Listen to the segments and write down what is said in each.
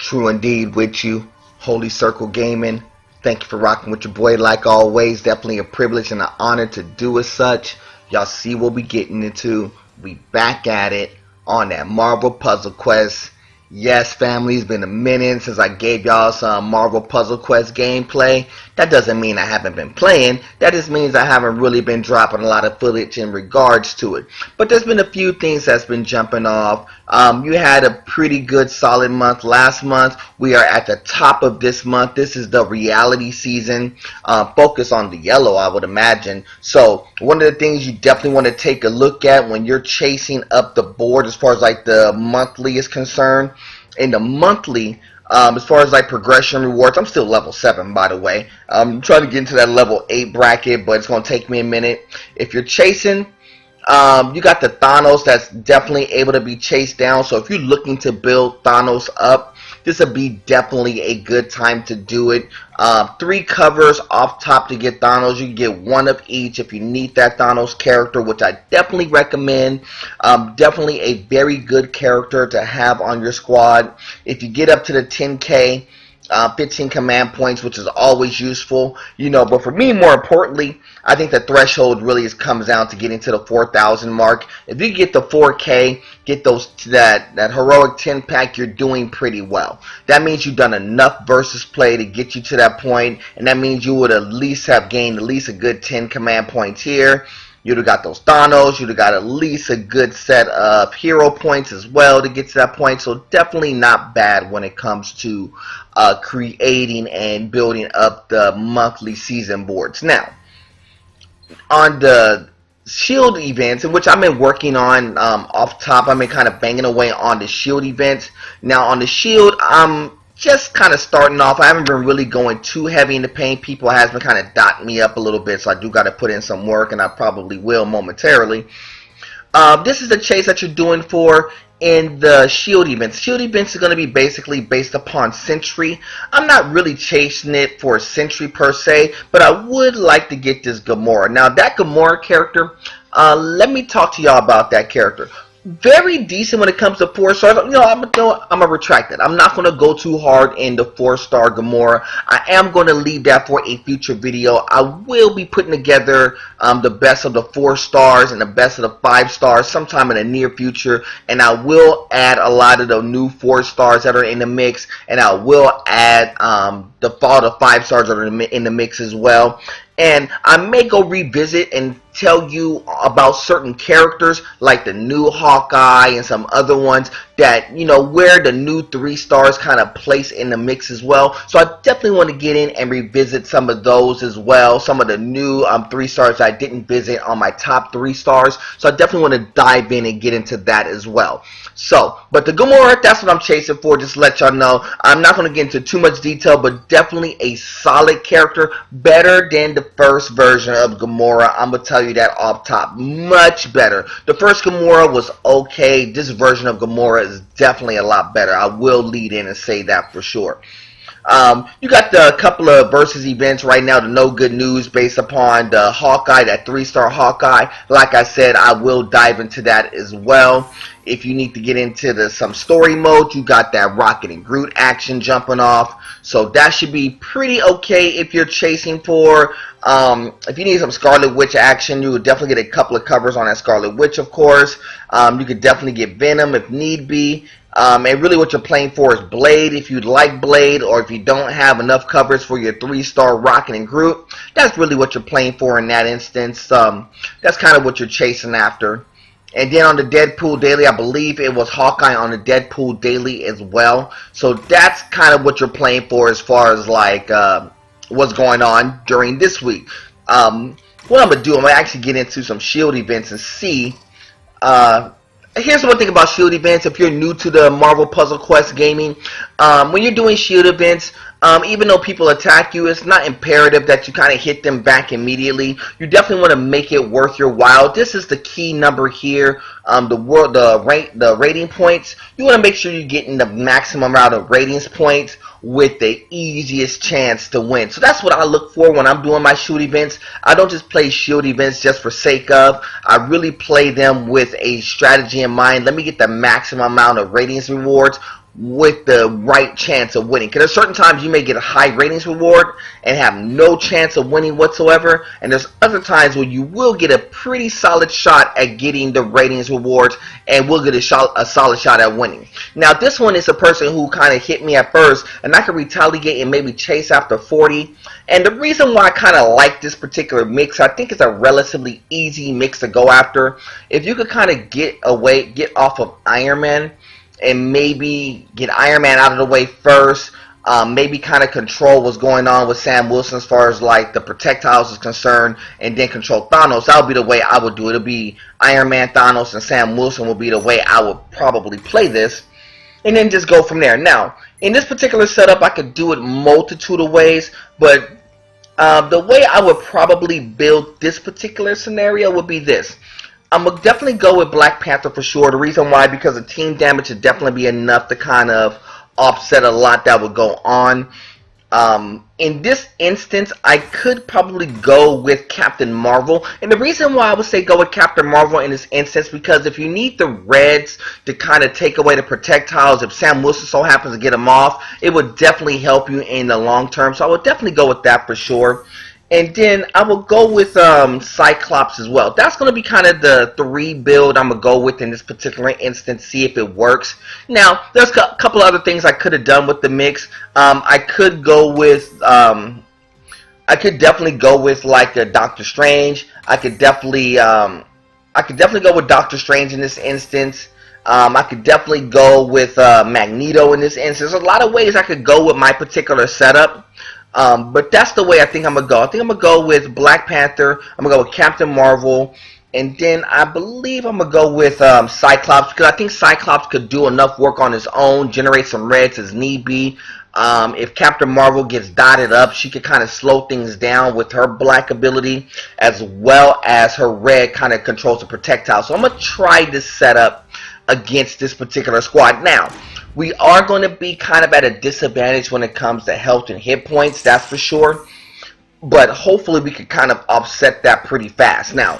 True indeed with you, Holy Circle Gaming. Thank you for rocking with your boy like always. Definitely a privilege and an honor to do as such. Y'all see what we getting into. We back at it on that Marvel Puzzle Quest. Yes, family, it's been a minute since I gave y'all some Marvel Puzzle Quest gameplay. That doesn't mean I haven't been playing. That just means I haven't really been dropping a lot of footage in regards to it. But there's been a few things that's been jumping off. You had a pretty good solid month last month. We are at the top of this month. This is the reality season. Focus on the yellow, I would imagine. So one of the things you definitely want to take a look at when you're chasing up the board as far as like the monthly is concerned. In the monthly, as far as like progression rewards, I'm still level 7 by the way. I'm trying to get into that level 8 bracket, but it's going to take me a minute. If you're chasing, you got the Thanos that's definitely able to be chased down. So if you're looking to build Thanos up, this would be definitely a good time to do it. 3 covers off top to get Thanos. You can get 1 of each if you need that Thanos character, which I definitely recommend. Definitely a very good character to have on your squad. If you get up to the 10K, 15 command points, which is always useful, but for me, more importantly, I think the threshold really comes down to getting to the 4,000 mark. If you get the 4K, get that heroic 10 pack, you're doing pretty well. That means you've done enough versus play to get you to that point, and that means you would at least have gained at least a good 10 command points here. You'd have got those Thanos, you'd have got at least a good set of hero points as well to get to that point. So definitely not bad when it comes to creating and building up the monthly season boards. Now, on the s.h.i.e.l.d. events, in which I've been working on off top, I've been kind of banging away on the s.h.i.e.l.d. events. Now on the s.h.i.e.l.d., I'm just kind of starting off. I haven't been really going too heavy in the paint. People has been kind of dotting me up a little bit, so I do got to put in some work, and I probably will momentarily. This is the chase that you're doing for in the s.h.i.e.l.d. events. s.h.i.e.l.d. events is going to be basically based upon Sentry. I'm not really chasing it for Sentry per se, but I would like to get this Gamora. Now that Gamora character, let me talk to y'all about that character. Very decent when it comes to 4 stars. I'm gonna retract that. I'm not gonna go too hard in the 4-star Gamora. I am gonna leave that for a future video. I will be putting together the best of the 4 stars and the best of the 5 stars sometime in the near future, and I will add a lot of the new 4 stars that are in the mix, and I will add the 5 stars that are in the mix as well. And I may go revisit and tell you about certain characters like the new Hawkeye and some other ones that, where the new 3 stars kind of place in the mix as well. So I definitely want to get in and revisit some of those as well. Some of the new 3 stars I didn't visit on my top 3 stars. So I definitely want to dive in and get into that as well. So, but the Gamora, that's what I'm chasing for, just to let y'all know. I'm not going to get into too much detail, but definitely a solid character. Better than the first version of Gamora. I'm going to tell you that off top. Much better. The first Gamora was okay. This version of Gamora is definitely a lot better. I will lead in and say that for sure. You got the couple of versus events right now, the no good news based upon the Hawkeye, that 3-star Hawkeye. Like I said, I will dive into that as well. If you need to get into some story mode, you got that Rocket and Groot action jumping off. So that should be pretty okay if you're chasing for, if you need some Scarlet Witch action, you would definitely get a couple of covers on that Scarlet Witch, of course. You could definitely get Venom if need be. And really what you're playing for is Blade if you'd like Blade, or if you don't have enough covers for your 3-star Rocket and Groot. That's really what you're playing for in that instance. That's kind of what you're chasing after. And then on the Deadpool Daily, I believe it was Hawkeye on the Deadpool Daily as well. So that's kind of what you're playing for as far as like what's going on during this week. What I'm going to do, I'm going to actually get into some s.h.i.e.l.d. events and see. Here's one thing about s.h.i.e.l.d. events. If you're new to the Marvel Puzzle Quest gaming, when you're doing s.h.i.e.l.d. events, even though people attack you, it's not imperative that you kind of hit them back immediately. You definitely want to make it worth your while. This is the key number here, the rating points. You want to make sure you're getting the maximum amount of ratings points with the easiest chance to win. So that's what I look for when I'm doing my s.h.i.e.l.d. events. I don't just play s.h.i.e.l.d. events just for sake of. I really play them with a strategy in mind. Let me get the maximum amount of ratings rewards with the right chance of winning. Because there's certain times you may get a high ratings reward and have no chance of winning whatsoever, and there's other times where you will get a pretty solid shot at getting the ratings rewards and will get a solid shot at winning. Now this one is a person who kind of hit me at first, and I could retaliate and maybe chase after 40. And the reason why I kind of like this particular mix, I think it's a relatively easy mix to go after. If you could kind of get off of Ironman, and maybe get Ironman out of the way first, maybe kind of control what's going on with Sam Wilson as far as like the projectiles is concerned, and then control Thanos. That would be the way I would do it. It'll be Ironman, Thanos, and Sam Wilson will be the way I would probably play this, and then just go from there. Now, in this particular setup, I could do it multitude of ways, but the way I would probably build this particular scenario would be this. I'm going to definitely go with Black Panther for sure. The reason why, because the team damage would definitely be enough to kind of offset a lot that would go on. In this instance, I could probably go with Captain Marvel. And the reason why I would say go with Captain Marvel in this instance, because if you need the reds to kind of take away the projectiles, if Sam Wilson so happens to get them off, it would definitely help you in the long term. So I would definitely go with that for sure. And then I will go with Cyclops as well. That's going to be kind of the 3 build I'm going to go with in this particular instance, see if it works. Now, there's a couple other things I could have done with the mix. I could go with, I could definitely go with like a Doctor Strange. I could definitely go with Doctor Strange in this instance. I could definitely go with Magneto in this instance. There's a lot of ways I could go with my particular setup. But that's the way I think I'm going to go. I think I'm going to go with Black Panther. I'm going to go with Captain Marvel. And then I believe I'm going to go with Cyclops, because I think Cyclops could do enough work on his own, generate some reds as need be. If Captain Marvel gets dotted up, she could kind of slow things down with her black ability, as well as her red kind of controls the projectile. So I'm going to try this setup against this particular squad. Now, we are going to be kind of at a disadvantage when it comes to health and hit points, that's for sure. But hopefully we can kind of offset that pretty fast. Now,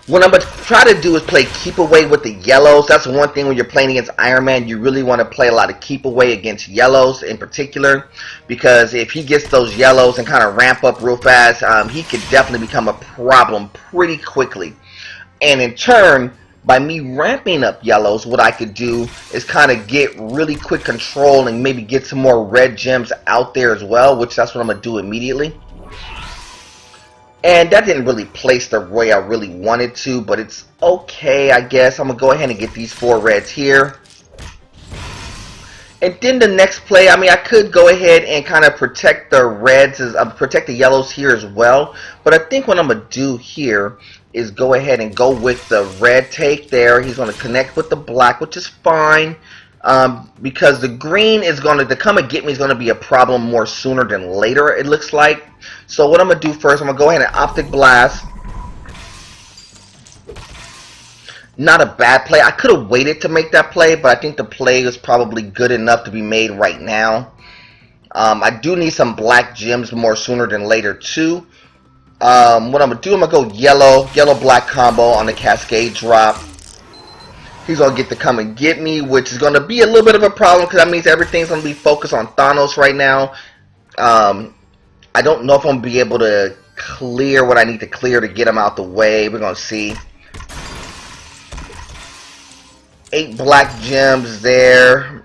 what I'm going to try to do is play keep away with the yellows. That's one thing when you're playing against Iron Man. You really want to play a lot of keep away against yellows in particular. Because if he gets those yellows and kind of ramp up real fast, he could definitely become a problem pretty quickly. And in turn, by me ramping up yellows, what I could do is kind of get really quick control and maybe get some more red gems out there as well, which that's what I'm going to do immediately. And that didn't really place the way I really wanted to, but it's okay, I guess. I'm going to go ahead and get these 4 reds here. And then the next play, I mean, I could go ahead and kind of protect the reds, protect the yellows here as well. But I think what I'm going to do here is go ahead and go with the red take there. He's going to connect with the black, which is fine. Because the green is going to come and get me is going to be a problem more sooner than later, it looks like. So what I'm going to do first, I'm going to go ahead and Optic Blast. Not a bad play. I could have waited to make that play, but I think the play is probably good enough to be made right now. I do need some black gems more sooner than later too. What I'm going to do, I'm going to go yellow-black combo on the Cascade drop. He's going to get to come and get me, which is going to be a little bit of a problem because that means everything's going to be focused on Thanos right now. I don't know if I'm going to be able to clear what I need to clear to get him out the way. We're going to see. 8 black gems there.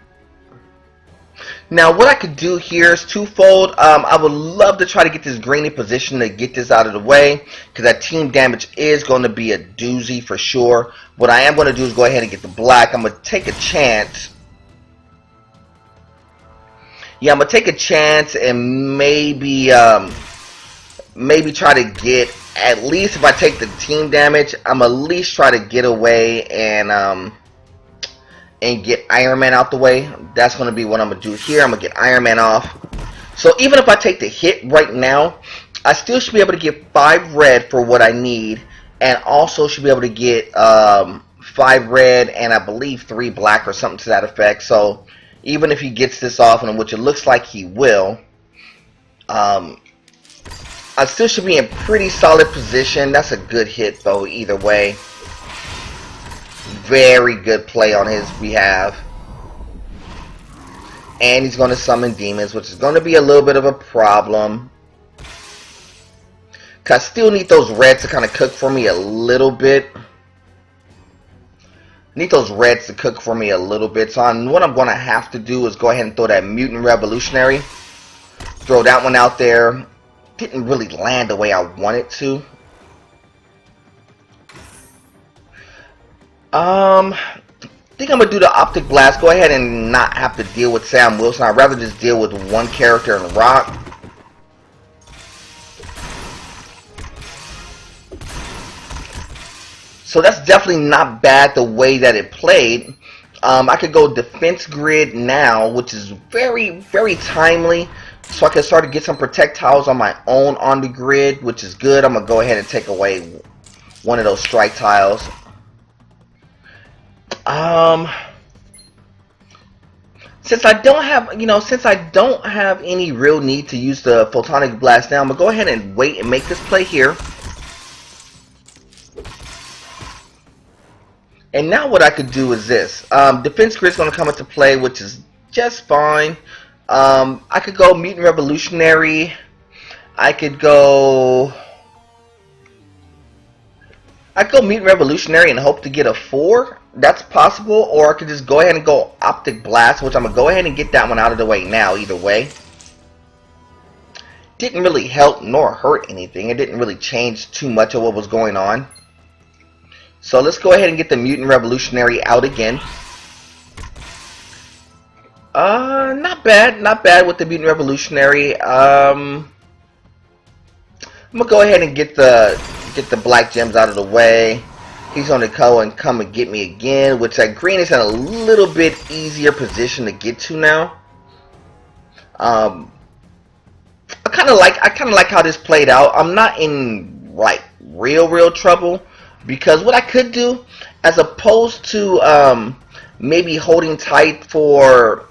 Now what I could do here is twofold. I would love to try to get this green in position to get this out of the way, because that team damage is going to be a doozy for sure. What I am going to do is go ahead and get the black. I'm going to take a chance. Yeah, I'm going to take a chance and maybe try to get, at least if I take the team damage, I'm at least try to get away and get Iron Man out the way. That's going to be what I'm going to do here. I'm going to get Iron Man off. So even if I take the hit right now, I still should be able to get 5 red for what I need. And also should be able to get 5 red and I believe 3 black or something to that effect. So even if he gets this off, and which it looks like he will, I still should be in pretty solid position. That's a good hit though either way. Very good play on his behalf. And he's going to summon demons, which is going to be a little bit of a problem. Cause I still need those reds to kind of cook for me a little bit. Need those reds to cook for me a little bit. So what I'm going to have to do is go ahead and throw that Mutant Revolutionary. Throw that one out there. Didn't really land the way I wanted to. I think I'm going to do the Optic Blast. Go ahead and not have to deal with Sam Wilson. I'd rather just deal with one character in Rock. So that's definitely not bad the way that it played. I could go Defense Grid now, which is very, very timely. So I can start to get some projectiles on my own on the grid, which is good. I'm going to go ahead and take away one of those strike tiles. Since I don't have, any real need to use the Photonic Blast now, I'm going to go ahead and wait and make this play here. And now what I could do is this. Defense Grid is going to come into play, which is just fine. I could go Mutant Revolutionary. I could go Mutant Revolutionary and hope to get a 4. That's possible. Or I could just go ahead and go Optic Blast, which I'm going to go ahead and get that one out of the way now, either way. Didn't really help nor hurt anything. It didn't really change too much of what was going on. So let's go ahead and get the Mutant Revolutionary out again. Not bad with the Mutant Revolutionary. I'm gonna go ahead and get the black gems out of the way. He's gonna come and get me again, which that green is in a little bit easier position to get to now. I kind of like how this played out. I'm not in like real trouble. Because what I could do, as opposed to maybe holding tight for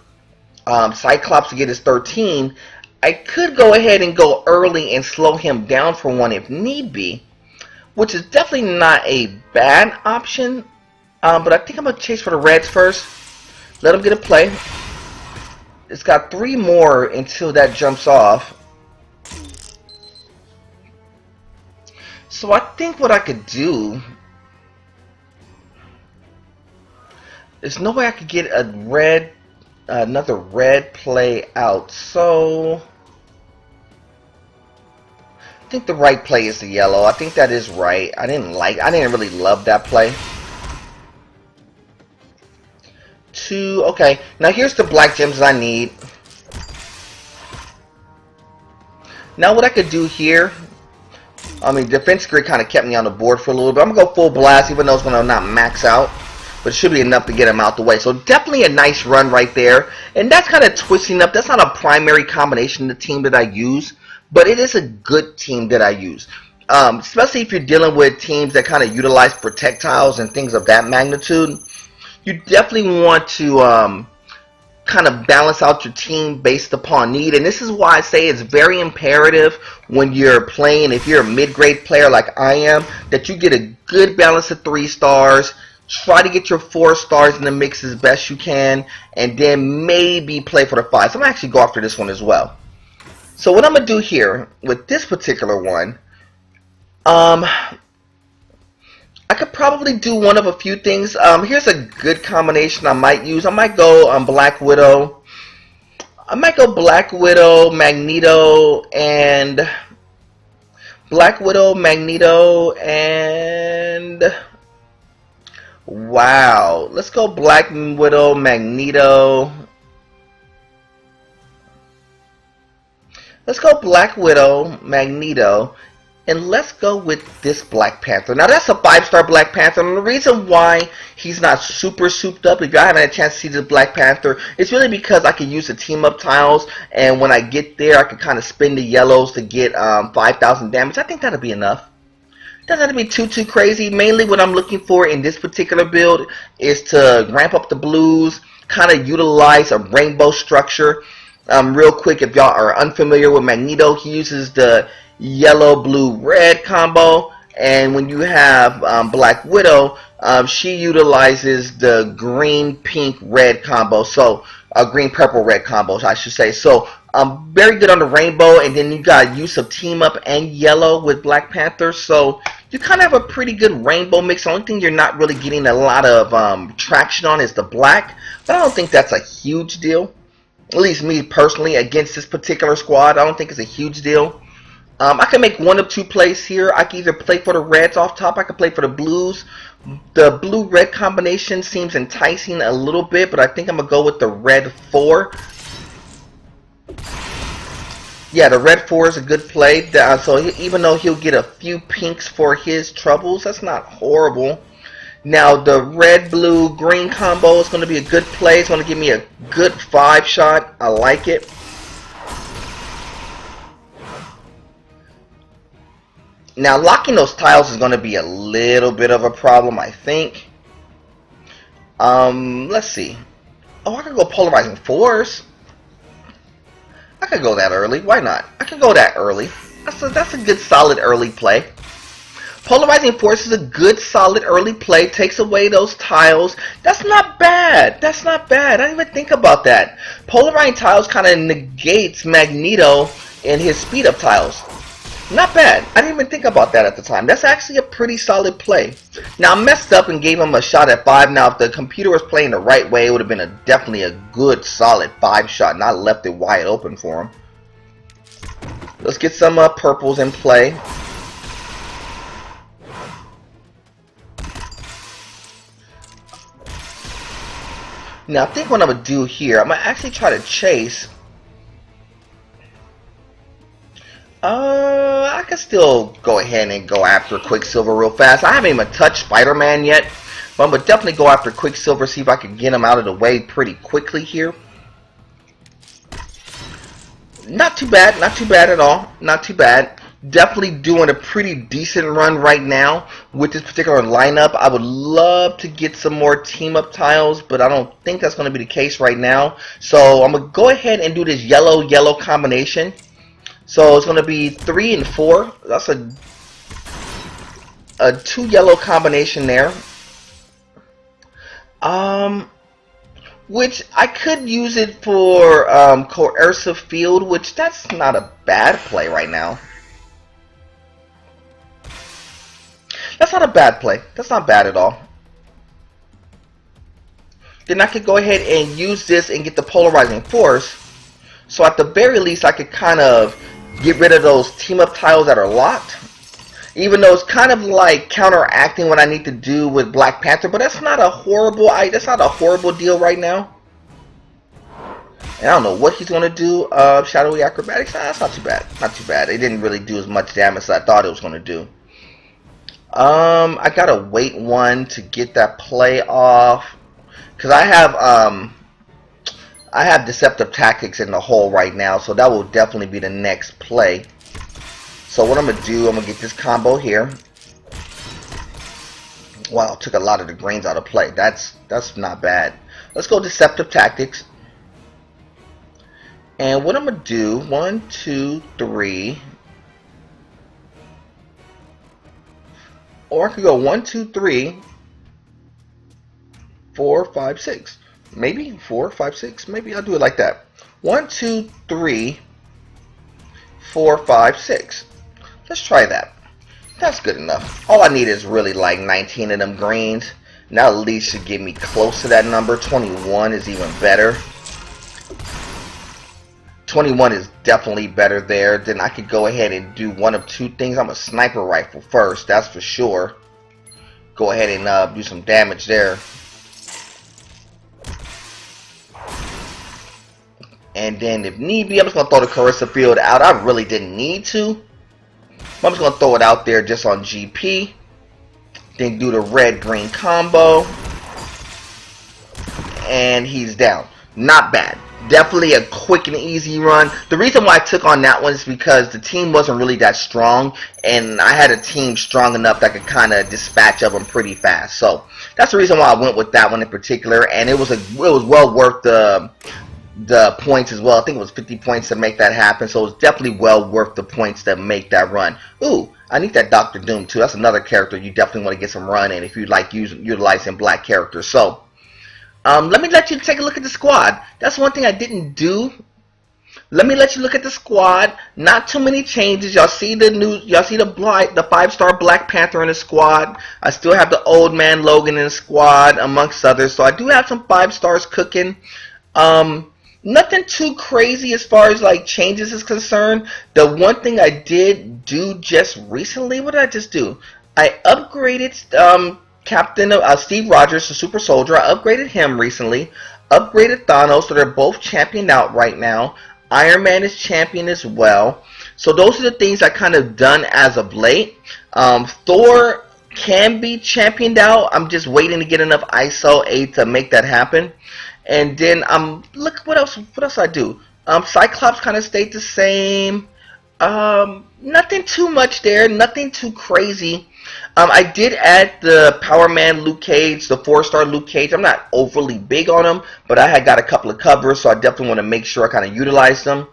Cyclops to get his 13, I could go ahead and go early and slow him down for one if need be, which is definitely not a bad option. But I think I'm going to chase for the reds first. Let him get a play. It's got 3 more until that jumps off. So I think what I could do, there's no way I could get another red play out. So I think the right play is the yellow. I think that is right. I didn't really love that play. 2, okay. Now here's the black gems I need. Now what I could do here, Defense Grid kind of kept me on the board for a little bit. I'm going to go full blast, even though it's going to not max out. But it should be enough to get him out the way. So definitely a nice run right there. And that's kind of twisting up. That's not a primary combination of the team that I use. But it is a good team that I use. Especially if you're dealing with teams that kind of utilize projectiles and things of that magnitude. You definitely want to kind of balance out your team based upon need. And this is why I say it's very imperative when you're playing, if you're a mid-grade player like I am, that you get a good balance of 3 stars. Try to get your 4 stars in the mix as best you can, and then maybe play for the 5. So I'm going to actually go after this one as well. So what I'm going to do here with this particular one, I could probably do one of a few things. Here's a good combination I might use. I might go Black Widow. I might go Black Widow, Magneto, and wow. Let's go Black Widow, Magneto. Let's go Black Widow, Magneto. And let's go with this Black Panther. Now that's a 5-star Black Panther. And the reason why he's not super souped up, if y'all haven't had a chance to see this Black Panther, it's really because I can use the team up tiles. And when I get there, I can kind of spin the yellows to get 5,000 damage. I think that'll be enough. Doesn't have to be too crazy. Mainly what I'm looking for in this particular build is to ramp up the blues, kind of utilize a rainbow structure. Real quick, if y'all are unfamiliar with Magneto, he uses the yellow, blue, red combo, and when you have Black Widow, she utilizes the green, pink, red combo. So green, purple, red combos, I should say. So very good on the rainbow, and then you got use of team up and yellow with Black Panther. So you kind of have a pretty good rainbow mix. The only thing you're not really getting a lot of traction on is the black, but I don't think that's a huge deal. At least me personally, against this particular squad, I don't think it's a huge deal. I can make one of two plays here. I can either play for the reds off top. I can play for the blues. The blue-red combination seems enticing a little bit, but I think I'm going to go with the red 4. Yeah, the red 4 is a good play. So even though he'll get a few pinks for his troubles, that's not horrible. Now, the red, blue, green combo is going to be a good play. It's going to give me a good 5-shot. I like it. Now, locking those tiles is going to be a little bit of a problem, I think. Let's see. Oh, I could go polarizing force. I could go that early. Why not? I could go that early. That's a good, solid early play. Polarizing force is a good, solid early play. Takes away those tiles. That's not bad. That's not bad. I didn't even think about that. Polarizing tiles kind of negates Magneto and his speed up tiles. Not bad. I didn't even think about that at the time. That's actually a pretty solid play. Now, I messed up and gave him a shot at 5. Now, if the computer was playing the right way, it would have been definitely a good, solid 5-shot. Not left it wide open for him. Let's get some purples in play. Now, I think what I'm going to do here, I'm going to actually try to chase. I can still go ahead and go after Quicksilver real fast. I haven't even touched Spider-Man yet, but I'm going to definitely go after Quicksilver, see if I can get him out of the way pretty quickly here. Not too bad, not too bad at all, not too bad. Definitely doing a pretty decent run right now with this particular lineup. I would love to get some more team-up tiles, but I don't think that's going to be the case right now. So I'm going to go ahead and do this yellow-yellow combination. So it's going to be 3 and 4. That's a 2 yellow combination there. Which I could use it for coercive field, which that's not a bad play right now. That's not a bad play. That's not bad at all. Then I could go ahead and use this and get the polarizing force. So at the very least, I could kind of get rid of those team-up tiles that are locked. Even though it's kind of like counteracting what I need to do with Black Panther, but that's not a horrible deal right now. And I don't know what he's gonna do. Shadowy acrobatics. That's not too bad. Not too bad. It didn't really do as much damage as I thought it was gonna do. I gotta wait one to get that play off because I have deceptive tactics in the hole right now, so that will definitely be the next play. So what I'm gonna do, I'm gonna get this combo here. Wow, took a lot of the greens out of play. That's not bad. Let's go deceptive tactics. And what I'm gonna do, 1, 2, 3. Or I could go 1, 2, 3, 4, 5, 6. Maybe 4, 5, 6. Maybe I'll do it like that. 1, 2, 3, 4, 5, 6. Let's try that. That's good enough. All I need is really like 19 of them greens. Now at least should get me close to that number. 21 is even better. 21 is definitely better there. Then I could go ahead and do one of two things. I'm a sniper rifle first, that's for sure. Go ahead and do some damage there. And then if need be, I'm just going to throw the coercive field out. I really didn't need to. I'm just going to throw it out there just on GP. Then do the red-green combo. And he's down. Not bad. Definitely a quick and easy run. The reason why I took on that one is because the team wasn't really that strong, and I had a team strong enough that could kind of dispatch of them pretty fast. So that's the reason why I went with that one in particular, and it was well worth the points as well. I think it was 50 points to make that happen, so it was definitely well worth the points to make that run. Ooh, I need that Dr. Doom too. That's another character you definitely want to get some run in if you like utilizing black characters. So Let me let you take a look at the squad. That's one thing I didn't do. Let me let you look at the squad. Not too many changes. Y'all see the the 5-star Black Panther in the squad. I still have the old man Logan in the squad, amongst others. So I do have some 5-stars cooking. Nothing too crazy as far as like changes is concerned. The one thing I did do just recently, what did I just do? I upgraded Captain Steve Rogers, the Super Soldier. I upgraded him recently. Upgraded Thanos, so they're both championed out right now. Iron Man is champion as well. So those are the things I kind of done as of late. Thor can be championed out. I'm just waiting to get enough s.h.i.e.l.d. to make that happen. And then look what else I do. Cyclops kind of stayed the same. Nothing too much there. Nothing too crazy. I did add the Power Man Luke Cage, the 4-star Luke Cage. I'm not overly big on them, but I had got a couple of covers, so I definitely want to make sure I kind of utilize them.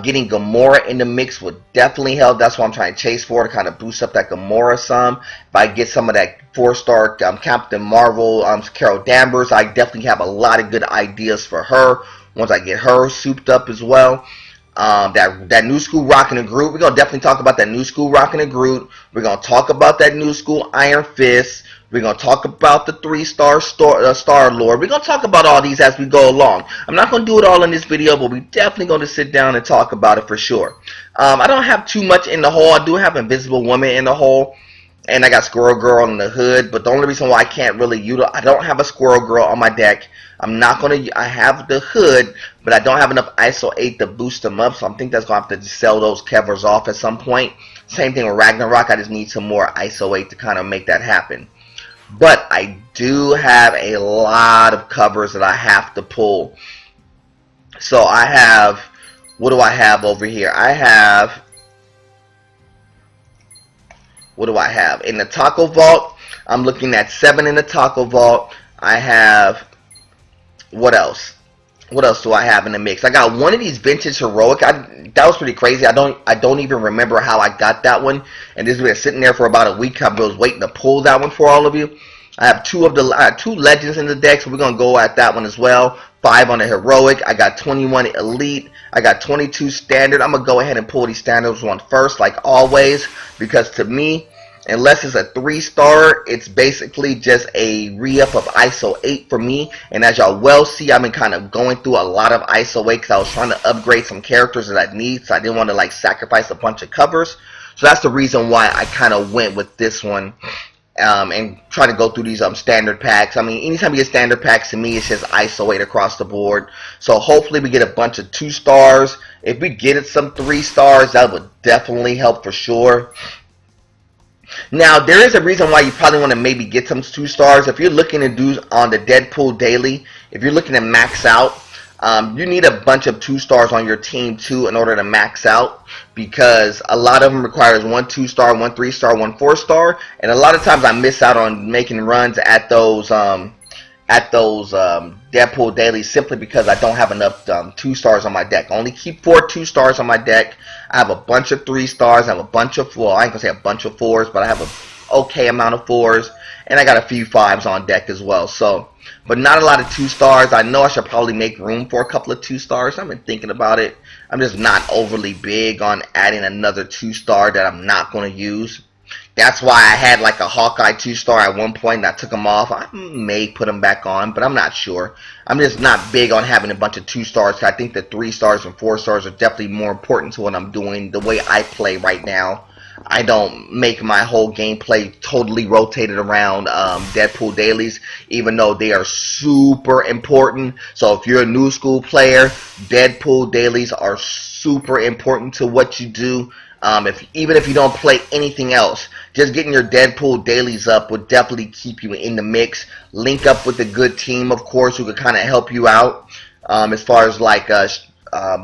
Getting Gamora in the mix would definitely help. That's what I'm trying to chase for, to kind of boost up that Gamora some. If I get some of that 4-star Captain Marvel, Carol Danvers, I definitely have a lot of good ideas for her once I get her souped up as well. That new school rocking the Groot. We're gonna definitely talk about that new school rocking the Groot. We're gonna talk about that new school Iron Fist. We're gonna talk about the 3-star Star Lord. We're gonna talk about all these as we go along. I'm not gonna do it all in this video, but we're definitely gonna sit down and talk about it for sure. I don't have too much in the hole. I do have Invisible Woman in the hole, and I got Squirrel Girl in the hood. But the only reason why I can't really utilize, I don't have a Squirrel Girl on my deck. I have the hood, but I don't have enough s.h.i.e.l.d. to boost them up, so I think that's going to have to just sell those covers off at some point. Same thing with Ragnarok. I just need some more s.h.i.e.l.d. to kind of make that happen. But I do have a lot of covers that I have to pull. So I have, what do I have over here? What do I have? In the Taco Vault, I'm looking at 7 in the Taco Vault. I have, what else? What else do I have in the mix? I got one of these vintage heroic. That was pretty crazy. I don't even remember how I got that one. And this has been sitting there for about a week. I was waiting to pull that one for all of you. I have two legends in the deck, so we're gonna go at that one as well. 5 on the heroic. I got 21 elite. I got 22 standard. I'm gonna go ahead and pull these standards one first, like always, because to me, unless it's a 3-star, it's basically just a re-up of ISO 8 for me. And as y'all well see, I've been kind of going through a lot of ISO 8 because I was trying to upgrade some characters that I need, so I didn't want to like sacrifice a bunch of covers. So that's the reason why I kind of went with this one. And try to go through these standard packs. I mean, anytime you get standard packs, to me, it's just ISO 8 across the board. So hopefully we get a bunch of 2-stars. If we get it some 3-stars, that would definitely help for sure. Now, there is a reason why you probably want to maybe get some 2-stars. If you're looking to do on the Deadpool Daily, if you're looking to max out, you need a bunch of 2-stars on your team too in order to max out, because a lot of them requires 1 2-star, 1 3-star, 1 4-star, and a lot of times I miss out on making runs at those Deadpool dailies simply because I don't have enough 2-stars on my deck. I only keep 4 2-stars on my deck. I have a bunch of 3-stars. I have a bunch of, well, I ain't gonna say a bunch of 4s, but I have an okay amount of 4s, and I got a few 5s on deck as well. So, but not a lot of 2-stars. I know I should probably make room for a couple of 2-stars. I've been thinking about it. I'm just not overly big on adding another 2-star that I'm not going to use. That's why I had like a Hawkeye 2-star at one point and I took him off. I may put him back on, but I'm not sure. I'm just not big on having a bunch of 2-stars. I think the 3-stars and 4-stars are definitely more important to what I'm doing, the way I play right now. I don't make my whole gameplay totally rotated around Deadpool dailies, even though they are super important. So if you're a new school player, Deadpool dailies are super important to what you do. Even if you don't play anything else, just getting your Deadpool dailies up would definitely keep you in the mix. Link up with a good team, of course, who could kind of help you out as far as like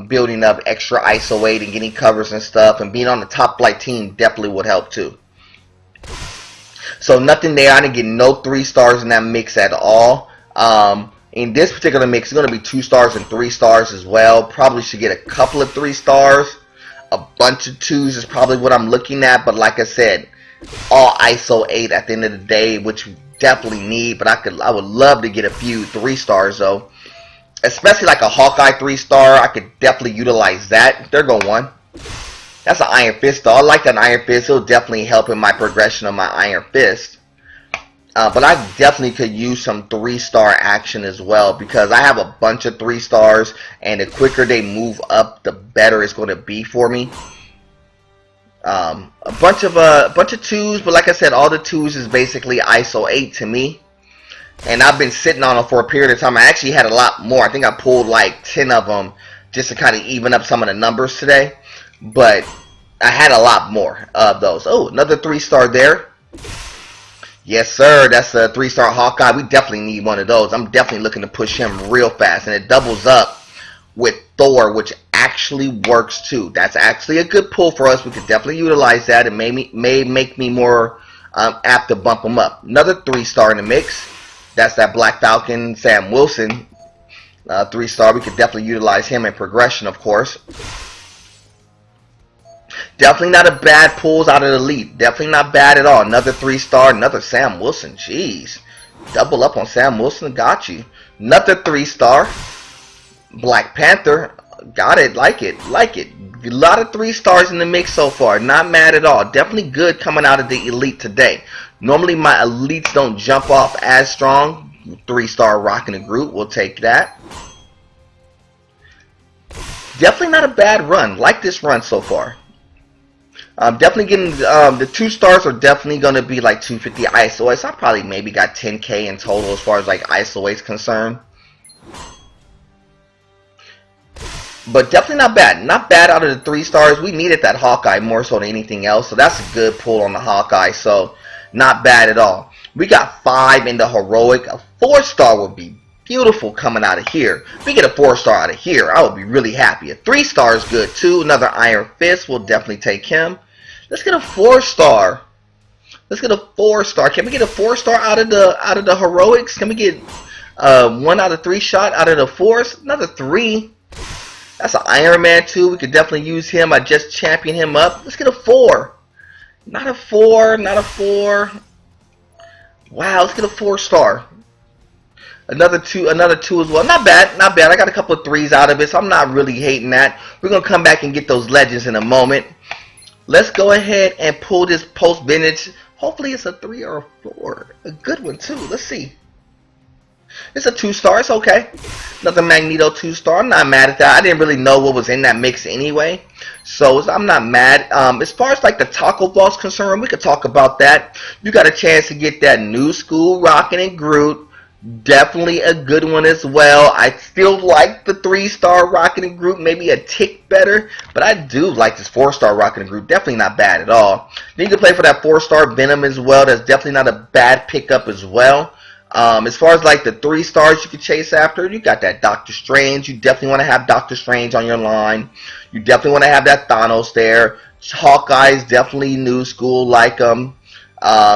building up extra ISO 8 and getting covers and stuff, and being on the top flight team definitely would help too. So nothing there. I didn't get no 3-stars in that mix at all. In this particular mix, it's going to be 2-stars and 3-stars as well. Probably should get a couple of 3-stars. A bunch of 2s is probably what I'm looking at, but like I said, all ISO 8 at the end of the day, which definitely need, but I would love to get a few 3-stars though. Especially like a Hawkeye 3-star, I could definitely utilize that. There go one. That's an Iron Fist though. I like that Iron Fist. It'll definitely help in my progression of my Iron Fist. But I definitely could use some 3-star action as well, because I have a bunch of 3-stars, and the quicker they move up, the better it's going to be for me. A bunch of 2s, but like I said, all the 2s is basically ISO 8 to me. And I've been sitting on them for a period of time. I actually had a lot more. I think I pulled like 10 of them just to kind of even up some of the numbers today. But I had a lot more of those. Oh, another 3-star there. Yes, sir. That's a 3-star Hawkeye. We definitely need one of those. I'm definitely looking to push him real fast. And it doubles up with Thor, which actually works too. That's actually a good pull for us. We could definitely utilize that. It may make me more apt to bump him up. Another 3-star in the mix. That's that Black Falcon, Sam Wilson. 3-star. We could definitely utilize him in progression, of course. Definitely not a bad pulls out of the elite. Definitely not bad at all. Another 3-star, another Sam Wilson. Jeez. Double up on Sam Wilson. Got you. Another 3-star. Black Panther. Got it. Like it. Like it. A lot of 3-stars in the mix so far. Not mad at all. Definitely good coming out of the elite today. Normally my elites don't jump off as strong. 3-star rocking the group. We'll take that. Definitely not a bad run. Like this run so far. Definitely getting the 2-stars are definitely going to be like 250 ISO. So I probably maybe got 10k in total as far as like ISO is concerned. But definitely not bad. Not bad out of the 3-stars. We needed that Hawkeye more so than anything else. So that's a good pull on the Hawkeye. So not bad at all. We got 5 in the heroic. A 4-star would be beautiful coming out of here. If we get a 4-star out of here, I would be really happy. A 3-star is good too. Another Iron Fist. We'll definitely take him. Let's get a 4-star. Let's get a 4-star. Can we get a 4-star out of the heroics? Can we get 1 out of 3 shot out of the 4s? Another 3. That's an Ironman too. We could definitely use him. I just championed him up. Let's get a 4. Not a 4. Not a 4. Wow. Let's get a 4-star. Another 2 as well. Not bad. Not bad. I got a couple of 3s out of it, so I'm not really hating that. We're gonna come back and get those legends in a moment. Let's go ahead and pull this post vintage. Hopefully it's a 3 or a 4. A good one too. Let's see. It's a 2-star. It's okay. Another Magneto 2-star. I'm not mad at that. I didn't really know what was in that mix anyway, so I'm not mad. As far as like the taco ball's concerned, we could talk about that. You got a chance to get that new school Rockin' and Groot. Definitely a good one as well. I still like the 3-star Rockin' and Groot, maybe a tick better, but I do like this 4-star Rockin' and Groot. Definitely not bad at all. Then you can play for that 4-star Venom as well. That's definitely not a bad pickup as well. As far as like the 3-stars you could chase after, you got that Doctor Strange. You definitely want to have Doctor Strange on your line. You definitely want to have that Thanos there. Hawkeye is definitely new school, like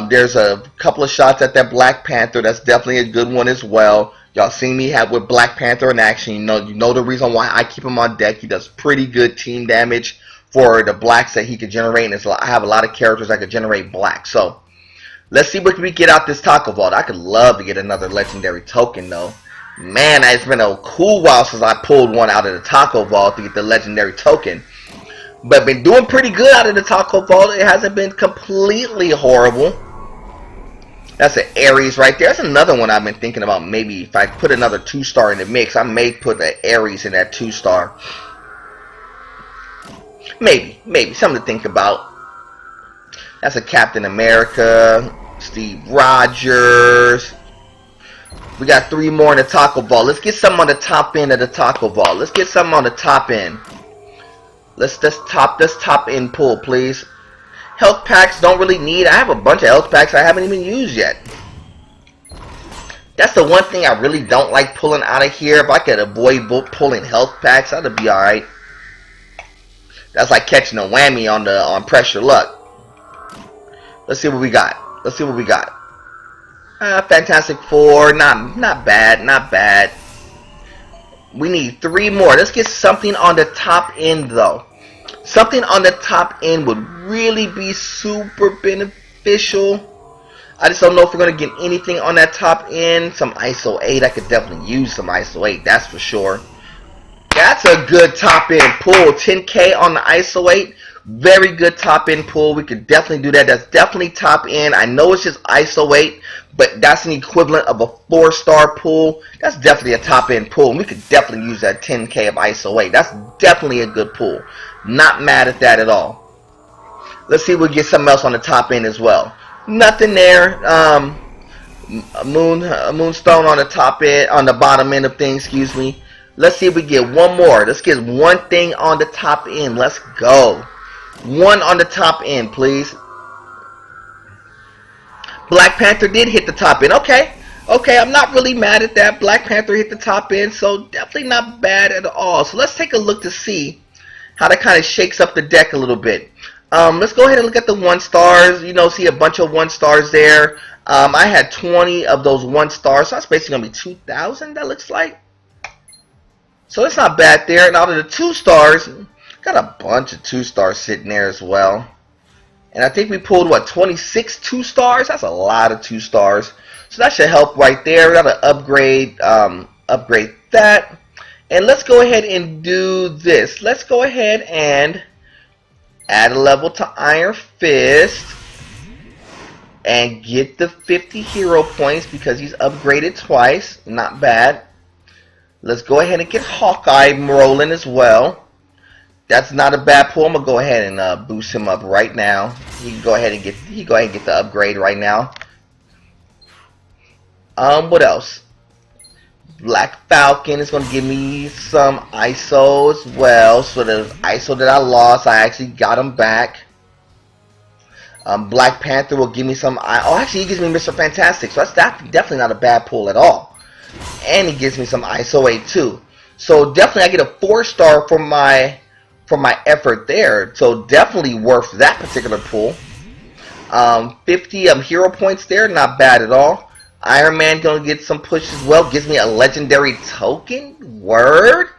there's a couple of shots at that Black Panther. That's definitely a good one as well. Y'all seen me have with Black Panther in action. You know the reason why I keep him on deck. He does pretty good team damage for the blacks that he could generate. And I have a lot of characters that could generate black. So let's see what we get out this taco vault. I could love to get another legendary token though. Man, it's been a cool while since I pulled one out of the taco vault to get the legendary token. But been doing pretty good out of the taco vault. It hasn't been completely horrible. That's an Ares right there. That's another one I've been thinking about. Maybe if I put another 2-star in the mix, I may put an Ares in that 2-star. Maybe something to think about. That's a Captain America, Steve Rogers. We got 3 more in the taco vault. Let's get some on the top end of the taco vault. Let's get some on the top end. Let's top end pull, please. Health packs don't really need. I have a bunch of health packs I haven't even used yet. That's the one thing I really don't like pulling out of here. If I could avoid pulling health packs, that'd be alright. That's like catching a whammy on pressure luck. Let's see what we got. Let's see what we got. Fantastic Four. Not bad. Not bad. We need 3 more. Let's get something on the top end though. Something on the top end would really be super beneficial. I just don't know if we're going to get anything on that top end. Some s.h.i.e.l.d. I could definitely use some s.h.i.e.l.d. That's for sure. That's a good top end pull. 10K on the s.h.i.e.l.d. Very good top end pull. We could definitely do that. That's definitely top end. I know it's just s.h.i.e.l.d., but that's an equivalent of a 4-star pull. That's definitely a top end pull. And we could definitely use that 10K of s.h.i.e.l.d. That's definitely a good pull. Not mad at that at all. Let's see if we get something else on the top end as well. Nothing there. A moonstone on the top end, on the bottom end of things, excuse me. Let's see if we get one more. Let's get one thing on the top end. Let's go. One on the top end, please. Black Panther did hit the top end. Okay. Okay, I'm not really mad at that. Black Panther hit the top end, so definitely not bad at all. So let's take a look to see how that kind of shakes up the deck a little bit. Let's go ahead and look at the 1-stars. You know, see a bunch of 1-stars there. I had 20 of those 1-stars, so that's basically going to be 2,000, that looks like. So it's not bad there. And out of the 2-stars, got a bunch of 2-stars sitting there as well. And I think we pulled, what, 26 2-stars? That's a lot of 2-stars. So that should help right there. We got to upgrade that. And let's go ahead and do this. Let's go ahead and add a level to Iron Fist and get the 50 hero points because he's upgraded twice. Not bad. Let's go ahead and get Hawkeye rolling as well. That's not a bad pull. I'm gonna go ahead and boost him up right now. He can go ahead and get the upgrade right now. What else? Black Falcon is going to give me some ISO as well. So the ISO that I lost, I actually got him back. Black Panther will give me some... Oh, actually, he gives me Mr. Fantastic. So that's definitely not a bad pull at all. And he gives me some ISO-8 too. So definitely I get a 4-star for my effort there. So definitely worth that particular pull. 50 hero points there. Not bad at all. Ironman gonna get some push as well. Gives me a legendary token. Word.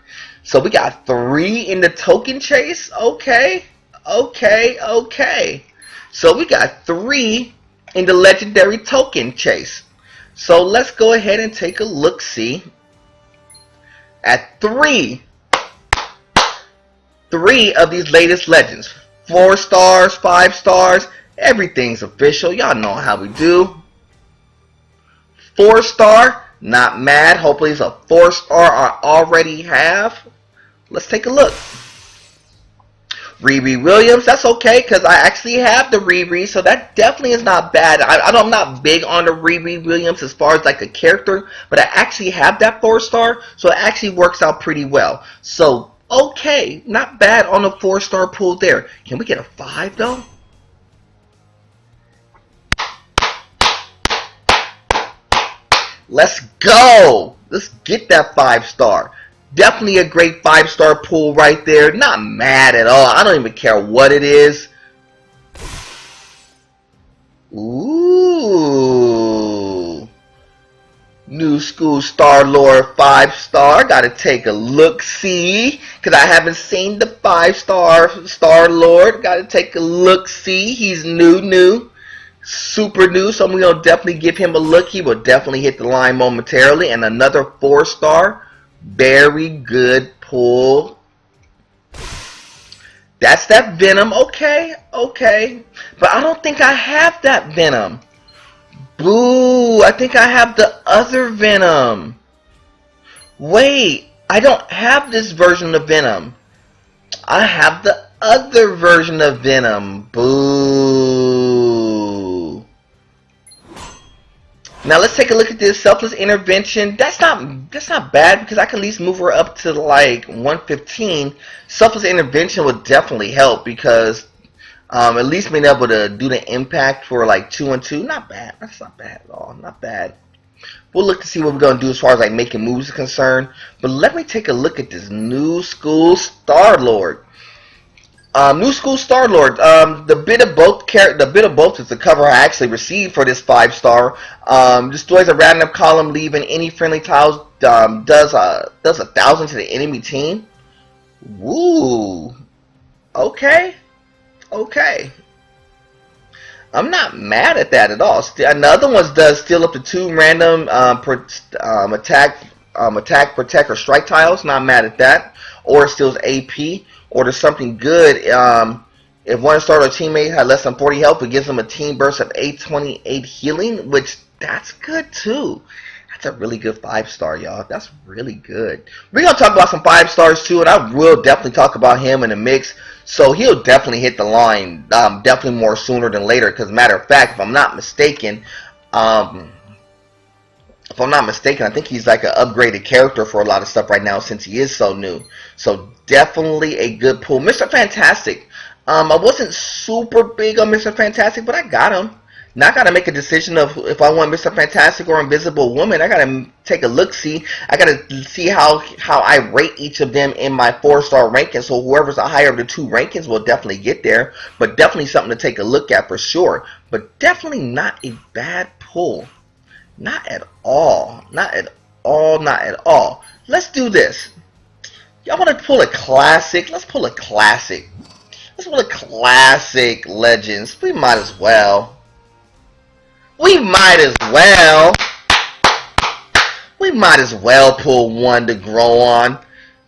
So we got 3 in the token chase. Okay. So we got 3 in the legendary token chase. So let's go ahead and take a look-see at 3 of these latest legends. 4 stars, 5 stars. Everything's official. Y'all know how we do. 4-star, not mad. Hopefully it's a 4-star I already have. Let's take a look. Riri Williams, that's okay because I actually have the Riri, so that definitely is not bad. I'm not big on the Riri Williams as far as like a character, but I actually have that 4-star, so it actually works out pretty well. So, okay, not bad on the 4-star pool there. Can we get a 5 though? Let's go. Let's get that 5-star. Definitely a great 5-star pull right there. Not mad at all. I don't even care what it is. Ooh. New School Star-Lord 5-star. Gotta take a look-see. Because I haven't seen the 5-star Star-Lord. Gotta take a look-see. He's new. Super new, so I'm going to definitely give him a look. He will definitely hit the line momentarily. And another 4-star. Very good pull. That's that Venom. Okay. But I don't think I have that Venom. Boo. I think I have the other Venom. Wait. I don't have this version of Venom. I have the other version of Venom. Boo. Now let's take a look at this selfless intervention. That's not bad because I can at least move her up to like 115. Selfless intervention would definitely help because at least being able to do the impact for like 2 and 2. Not bad. That's not bad at all. Not bad. We'll look to see what we're gonna do as far as like making moves is concerned. But let me take a look at this New School Star-Lord. New School Star-Lord. The bit of both is the cover I actually received for this 5-star. Destroys a random column, leaving any friendly tiles. Does 1,000 to the enemy team. Woo. Okay. I'm not mad at that at all. Another one does steal up to 2 random attack, protect, or strike tiles. Not mad at that. Or it steals AP. Or there's something good. If one star or teammate had less than 40 health, it gives them a team burst of 828 healing, which that's good too. That's a really good 5-star, y'all. That's really good. We're going to talk about some 5-stars too, and I will definitely talk about him in the mix. So he'll definitely hit the line, definitely more sooner than later. Because matter of fact, if I'm not mistaken, I think he's like an upgraded character for a lot of stuff right now since he is so new. So definitely a good pull. Mr. Fantastic. I wasn't super big on Mr. Fantastic, but I got him. Now I gotta make a decision of if I want Mr. Fantastic or Invisible Woman. I gotta take a look, see. I gotta see how I rate each of them in my 4-star ranking. So whoever's the higher of the 2 rankings will definitely get there. But definitely something to take a look at for sure. But definitely not a bad pull. Not at all. Not at all. Not at all. Let's do this. Y'all want to pull a classic? Let's pull a classic. Let's pull a classic Legends. We might as well. We might as well. We might as well pull one to grow on.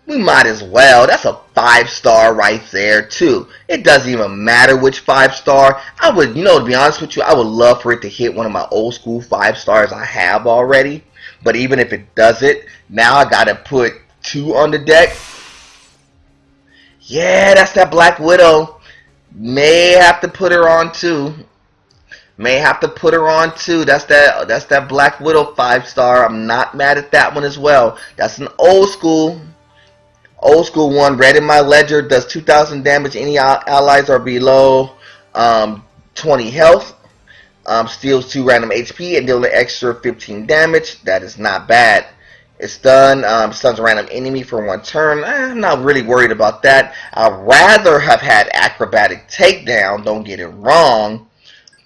We might as well. That's a 5-star right there too. It doesn't even matter which 5-star. I would, to be honest with you, I would love for it to hit one of my old school 5-stars I have already. But even if it doesn't, now I gotta put 2 on the deck. Yeah, that's that Black Widow. May have to put her on too. May have to put her on too. That's that Black Widow 5-star. I'm not mad at that one as well. That's an old school one. Red in my ledger does 2,000 damage. Any allies are below 20 health. Steals 2 random HP and deals an extra 15 damage. That is not bad. It's done. Stuns a random enemy for 1 turn. I'm not really worried about that. I'd rather have had acrobatic takedown. Don't get it wrong.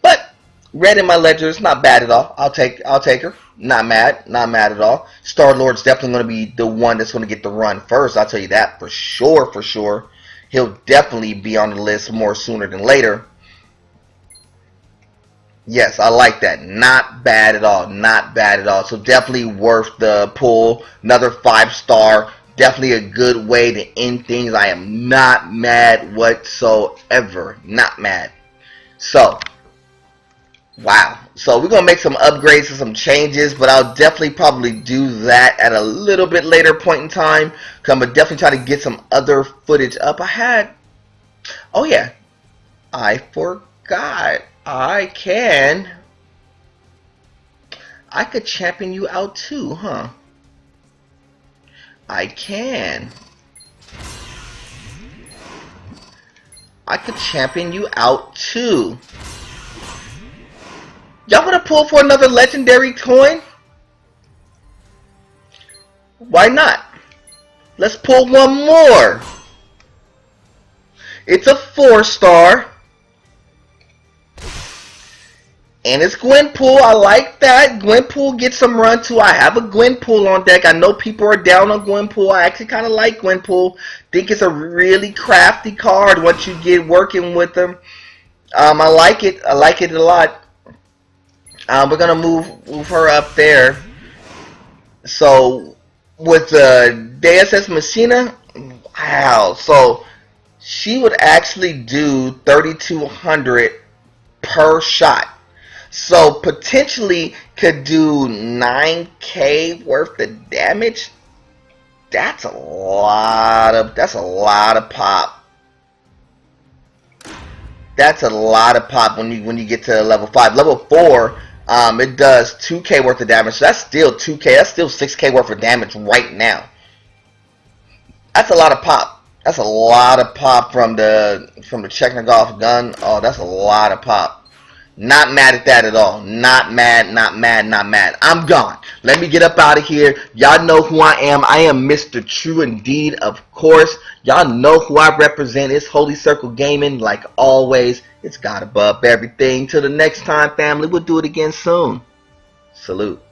But red in my ledger is not bad at all. I'll take her. Not mad at all. Star-Lord's definitely going to be the one that's going to get the run first. I'll tell you that for sure. He'll definitely be on the list more sooner than later. Yes, I like that. Not bad at all. Not bad at all. So definitely worth the pull. Another 5-star. Definitely a good way to end things. I am not mad whatsoever. Not mad. So, wow. So we're going to make some upgrades and some changes, but I'll definitely probably do that at a little bit later point in time. Because I'm going to definitely try to get some other footage up. Oh yeah, I forgot. I could champion you out too, huh? I can. I could champion you out too. Y'all wanna pull for another legendary coin? Why not? Let's pull one more. It's a 4-star. And it's Gwenpool. I like that. Gwenpool gets some run too. I have a Gwenpool on deck. I know people are down on Gwenpool. I actually kind of like Gwenpool. Think it's a really crafty card once you get working with them. I like it. I like it a lot. We're gonna move her up there. So with the Deus Ex Machina, wow. So she would actually do 3,200 per shot. So potentially could do 9k worth of damage. That's a lot of pop. That's a lot of pop when you get to level 5. Level 4, it does 2k worth of damage. So that's still 2k. That's still 6k worth of damage right now. That's a lot of pop. That's a lot of pop from the Chekhov gun. Oh, that's a lot of pop. Not mad at that at all. Not mad. I'm gone. Let me get up out of here. Y'all know who I am. I am Mr. True Indeed, of course. Y'all know who I represent. It's Holy Circle Gaming. Like always, it's God above everything. Till the next time, family. We'll do it again soon. Salute.